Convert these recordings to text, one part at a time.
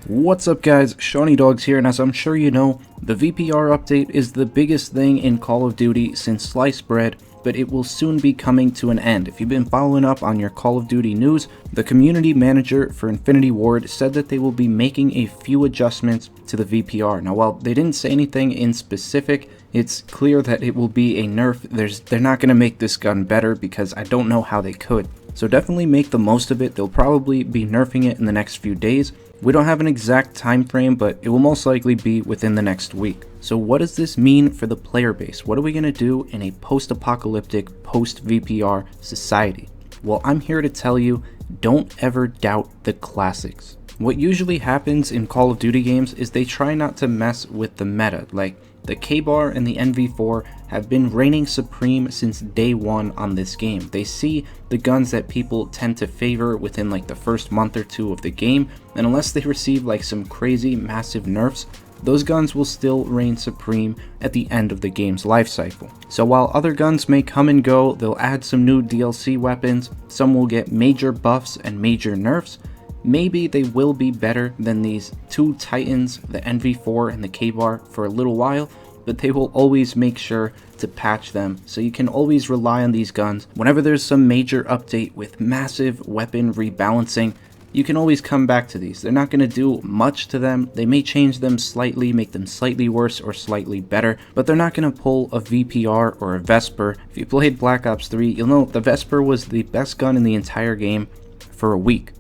What's up guys, SeanEDawgz here, and as I'm sure you know, the VPR update is the biggest thing in Call of Duty since sliced bread, but it will soon be coming to an end. If you've been following up on your Call of Duty news, the community manager for Infinity Ward said that they will be making a few adjustments to the VPR. Now while they didn't say anything in specific, it's clear that it will be a nerf. They're not going to make this gun better because I don't know how they could. So definitely make the most of it. They'll probably be nerfing it in the next few days. We don't have an exact time frame, but it will most likely be within the next week. So what does this mean for the player base? What are we going to do in a post-apocalyptic, post-VPR society? Well, I'm here to tell you, don't ever doubt the classics. What usually happens in Call of Duty games is they try not to mess with the meta. Like, the K-Bar and the NV4 have been reigning supreme since day one on this game. They see the guns that people tend to favor within like the first month or two of the game, and unless they receive like some crazy massive nerfs, those guns will still reign supreme at the end of the game's life cycle. So while other guns may come and go, they'll add some new DLC weapons, some will get major buffs and major nerfs. Maybe they will be better than these two titans, the NV4 and the K-Bar, for a little while, but they will always make sure to patch them, so you can always rely on these guns. Whenever there's some major update with massive weapon rebalancing, you can always come back to these. They're not going to do much to them. They may change them slightly, make them slightly worse or slightly better, but they're not going to pull a VPR or a Vesper. If you played Black Ops 3, you'll know the Vesper was the best gun in the entire game for a week.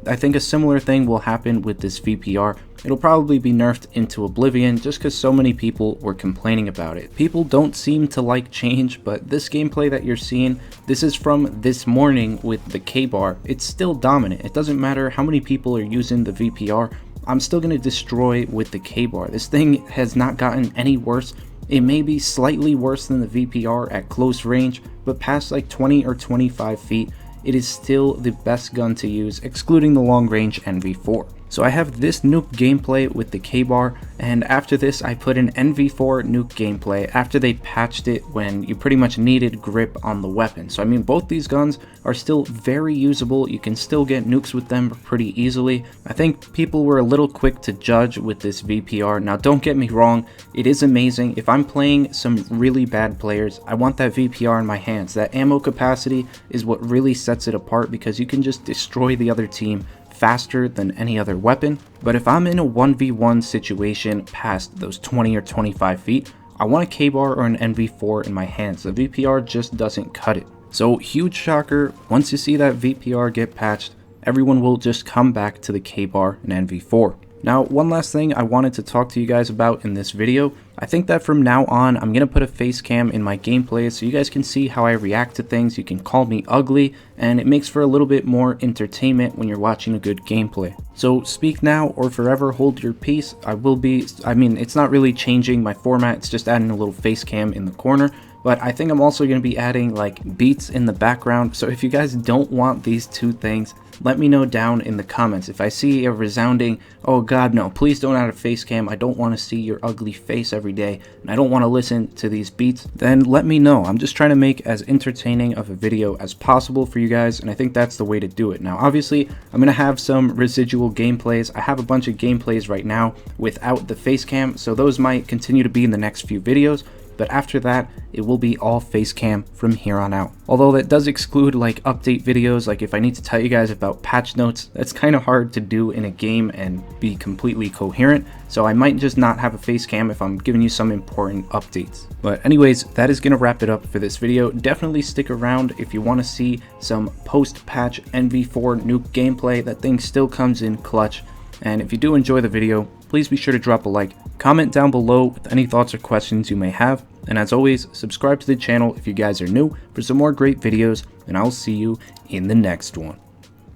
I think a similar thing will happen with this VPR. It'll probably be nerfed into oblivion just because so many people were complaining about it. People don't seem to like change, but this gameplay that you're seeing, this is from this morning with the K-Bar. It's still dominant. It doesn't matter how many people are using the VPR. I'm still going to destroy with the K-Bar. This thing has not gotten any worse. It may be slightly worse than the VPR at close range, but past like 20 or 25 feet, it is still the best gun to use, excluding the long range NV4. So I have this nuke gameplay with the K-Bar, and after this I put an NV4 nuke gameplay after they patched it when you pretty much needed grip on the weapon. So I mean, both these guns are still very usable. You can still get nukes with them pretty easily. I think people were a little quick to judge with this VPR. Now don't get me wrong, it is amazing. If I'm playing some really bad players, I want that VPR in my hands. That ammo capacity is what really sets it apart because you can just destroy the other team faster than any other weapon. But if I'm in a 1v1 situation past those 20 or 25 feet, I want a K-Bar or an NV4 in my hands. The VPR just doesn't cut it. So huge shocker, once you see that VPR get patched, everyone will just come back to the K-Bar and NV4. Now, one last thing I wanted to talk to you guys about in this video. I think that from now on, I'm going to put a face cam in my gameplays so you guys can see how I react to things. You can call me ugly, and it makes for a little bit more entertainment when you're watching a good gameplay. So speak now or forever hold your peace. It's not really changing my format, it's just adding a little face cam in the corner. But I think I'm also going to be adding like beats in the background. So if you guys don't want these two things, let me know down in the comments. If I see a resounding, oh god no, please don't add a face cam, I don't want to see your ugly face every day, and I don't want to listen to these beats, then let me know. I'm just trying to make as entertaining of a video as possible for you guys, and I think that's the way to do it. Now obviously, I'm going to have some residual gameplays. I have a bunch of gameplays right now without the face cam, so those might continue to be in the next few videos. But after that, it will be all face cam from here on out. Although that does exclude like update videos, like if I need to tell you guys about patch notes, that's kind of hard to do in a game and be completely coherent. So I might just not have a face cam if I'm giving you some important updates. But anyways, that is going to wrap it up for this video. Definitely stick around if you want to see some post-patch NV4 nuke gameplay. That thing still comes in clutch. And if you do enjoy the video, please be sure to drop a like, comment down below with any thoughts or questions you may have, and as always, subscribe to the channel if you guys are new for some more great videos, and I'll see you in the next one.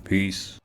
Peace.